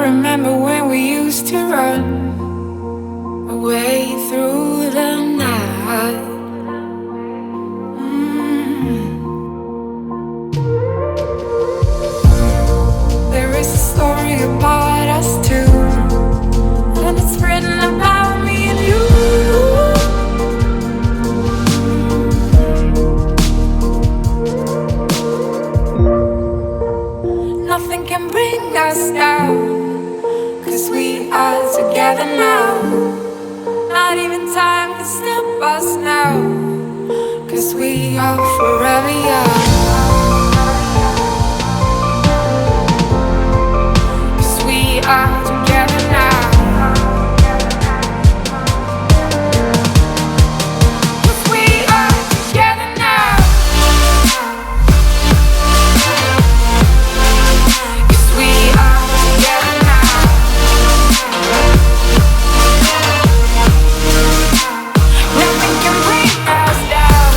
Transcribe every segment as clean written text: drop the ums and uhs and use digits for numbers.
remember when we used to run away through the night? There is a story about us two, and it's written about me and you. Nothing can bring us down, 'cause we are together now. Not even time can stop us now, 'cause we are forever young. 'Cause we are together now. 'Cause we are together now. 'Cause we are together now. Nothing can bring us down.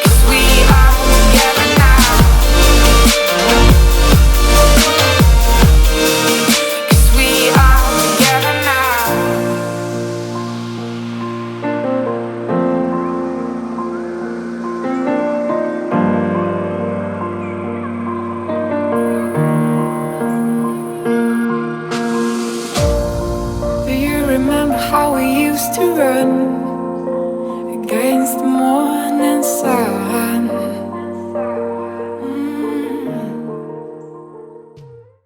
'Cause we are together now. 'Cause we are together now. Do you remember how we used to run against the morning sun?